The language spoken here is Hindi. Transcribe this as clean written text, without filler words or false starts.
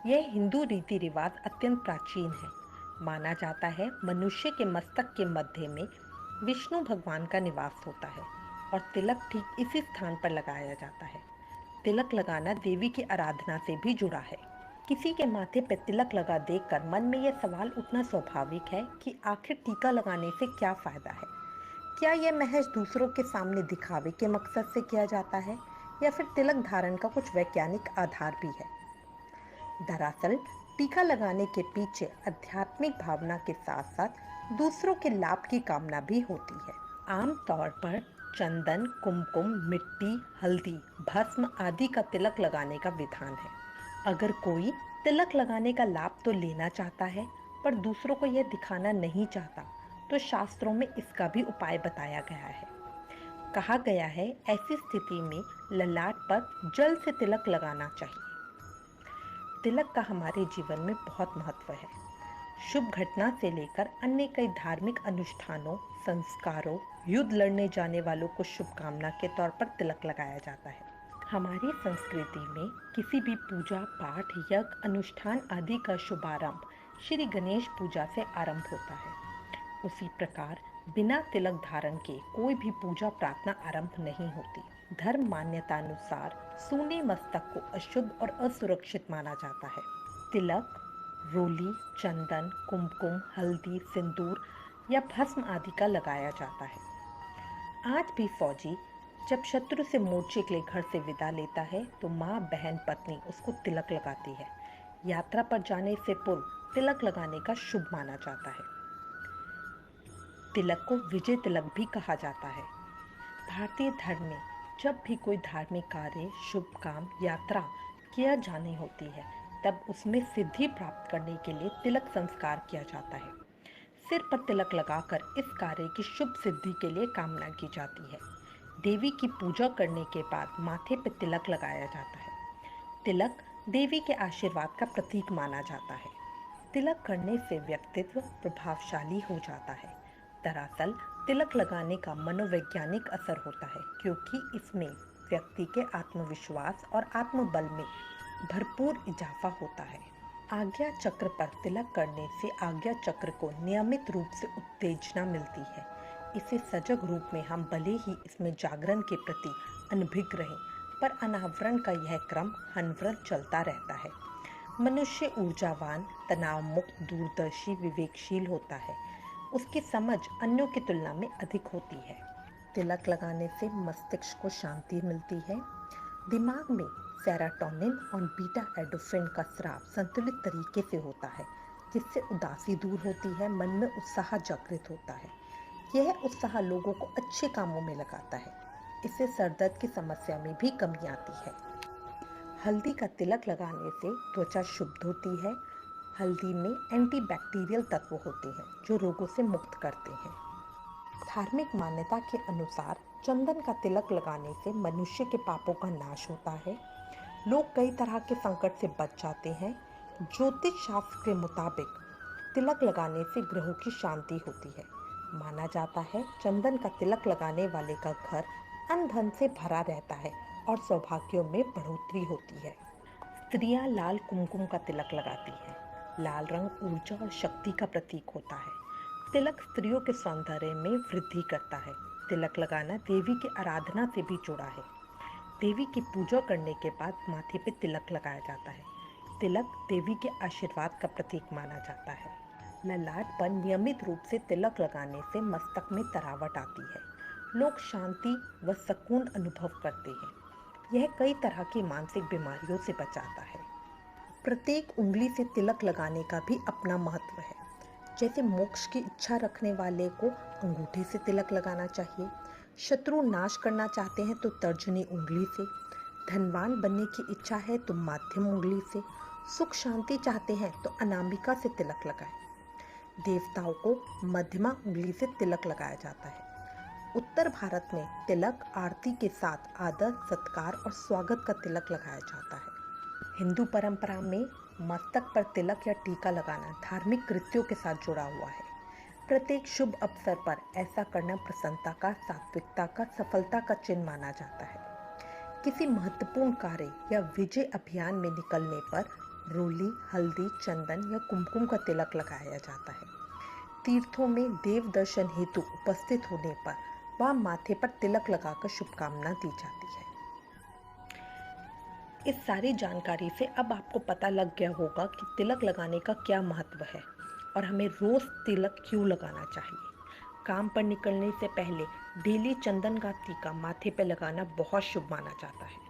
यह हिंदू रीति रिवाज अत्यंत प्राचीन है। माना जाता है मनुष्य के मस्तक के मध्य में विष्णु भगवान का निवास होता है और तिलक ठीक इसी स्थान पर लगाया जाता है। तिलक लगाना देवी की आराधना से भी जुड़ा है। किसी के माथे पर तिलक लगा देखकर मन में यह सवाल उठना स्वाभाविक है कि आखिर टीका लगाने से क्या फायदा है। क्या यह महज दूसरों के सामने दिखावे के मकसद से किया जाता है या फिर तिलक धारण का कुछ वैज्ञानिक आधार भी है। दरअसल टीका लगाने के पीछे आध्यात्मिक भावना के साथ साथ दूसरों के लाभ की कामना भी होती है। आमतौर पर चंदन, कुमकुम, मिट्टी, हल्दी, भस्म आदि का तिलक लगाने का विधान है। अगर कोई तिलक लगाने का लाभ तो लेना चाहता है पर दूसरों को यह दिखाना नहीं चाहता तो शास्त्रों में इसका भी उपाय बताया गया है। कहा गया है ऐसी स्थिति में ललाट पर जल से तिलक लगाना चाहिए। तिलक का हमारे जीवन में बहुत महत्व है। शुभ घटना से लेकर अन्य कई धार्मिक अनुष्ठानों, संस्कारों, युद्ध लड़ने जाने वालों को शुभकामना के तौर पर तिलक लगाया जाता है। हमारी संस्कृति में किसी भी पूजा पाठ, यज्ञ, अनुष्ठान आदि का शुभारंभ श्री गणेश पूजा से आरंभ होता है। उसी प्रकार बिना तिलक धारण के कोई भी पूजा प्रार्थना आरंभ नहीं होती। धर्म मान्यता अनुसार सूने मस्तक को अशुभ और असुरक्षित माना जाता है। तिलक रोली, चंदन, कुमकुम, हल्दी, सिंदूर या भस्म आदि का लगाया जाता है। आज भी फौजी जब शत्रु से मोर्चे के लिए घर से विदा लेता है तो माँ, बहन, पत्नी उसको तिलक लगाती है। यात्रा पर जाने से पूर्व तिलक लगाने का शुभ माना जाता है। तिलक को विजय तिलक भी कहा जाता है। भारतीय धर्म में जब भी कोई धार्मिक कार्य, शुभ काम, यात्रा किया जानी होती है तब उसमें सिद्धि प्राप्त करने के लिए तिलक संस्कार किया जाता है। सिर पर तिलक लगाकर इस कार्य की शुभ सिद्धि के लिए कामना की जाती है। देवी की पूजा करने के बाद माथे पर तिलक लगाया जाता है। तिलक देवी के आशीर्वाद का प्रतीक माना जाता है। तिलक करने से व्यक्तित्व प्रभावशाली हो जाता है। दरअसल तिलक लगाने का मनोवैज्ञानिक असर होता है क्योंकि इसमें व्यक्ति के आत्मविश्वास और आत्मबल में भरपूर इजाफा होता है। आज्ञा चक्र पर तिलक करने से आज्ञा चक्र को नियमित रूप से उत्तेजना मिलती है। इसे सजग रूप में हम भले ही इसमें जागरण के प्रति अनभिज्ञ रहें पर अनावरण का यह क्रम अनवरत चलता रहता है। मनुष्य ऊर्जावान, तनाव मुक्त, दूरदर्शी, विवेकशील होता है। उसकी समझ अन्यों की तुलना में अधिक होती है। तिलक लगाने से मस्तिष्क को शांति मिलती है। दिमाग में सेरोटोनिन और बीटा एंडोर्फिन का स्राव संतुलित तरीके से होता है जिससे उदासी दूर होती है, मन में उत्साह जागृत होता है। यह उत्साह लोगों को अच्छे कामों में लगाता है। इससे सरदर्द की समस्या में भी कमी आती है। हल्दी का तिलक लगाने से त्वचा शुद्ध होती है। हल्दी में एंटीबैक्टीरियल तत्व होते हैं जो रोगों से मुक्त करते हैं। धार्मिक मान्यता के अनुसार चंदन का तिलक लगाने से मनुष्य के पापों का नाश होता है। लोग कई तरह के संकट से बच जाते हैं। ज्योतिष शास्त्र के मुताबिक तिलक लगाने से ग्रहों की शांति होती है। माना जाता है चंदन का तिलक लगाने वाले का घर अन्न धन से भरा रहता है और सौभाग्यों में बढ़ोतरी होती है। स्त्रियां लाल कुमकुम का तिलक लगाती हैं। लाल रंग ऊर्जा और शक्ति का प्रतीक होता है। तिलक स्त्रियों के सौंदर्य में वृद्धि करता है। तिलक लगाना देवी की आराधना से भी जुड़ा है। देवी की पूजा करने के बाद माथे पे तिलक लगाया जाता है। तिलक देवी के आशीर्वाद का प्रतीक माना जाता है। ललाट पर नियमित रूप से तिलक लगाने से मस्तक में तरावट आती है। लोग शांति व सुकून अनुभव करते हैं। यह कई तरह की मानसिक बीमारियों से बचाता है। प्रत्येक उंगली से तिलक लगाने का भी अपना महत्व है। जैसे मोक्ष की इच्छा रखने वाले को अंगूठे से तिलक लगाना चाहिए। शत्रु नाश करना चाहते हैं तो तर्जनी उंगली से। धनवान बनने की इच्छा है तो माध्यम उंगली से। सुख शांति चाहते हैं तो अनामिका से तिलक लगाएं। देवताओं को मध्यमा उंगली से तिलक लगाया जाता है। उत्तर भारत में तिलक आरती के साथ आदर, सत्कार और स्वागत का तिलक लगाया जाता है। हिंदू परंपरा में मस्तक पर तिलक या टीका लगाना धार्मिक कृत्यों के साथ जुड़ा हुआ है। प्रत्येक शुभ अवसर पर ऐसा करना प्रसन्नता का, सात्विकता का, सफलता का चिन्ह माना जाता है। किसी महत्वपूर्ण कार्य या विजय अभियान में निकलने पर रोली, हल्दी, चंदन या कुमकुम का तिलक लगाया जाता है। तीर्थों में देव दर्शन हेतु उपस्थित होने पर वहाँ माथे पर तिलक लगाकर शुभकामना दी जाती है। इस सारी जानकारी से अब आपको पता लग गया होगा कि तिलक लगाने का क्या महत्व है और हमें रोज तिलक क्यों लगाना चाहिए। काम पर निकलने से पहले डेली चंदन का टीका माथे पर लगाना बहुत शुभ माना जाता है।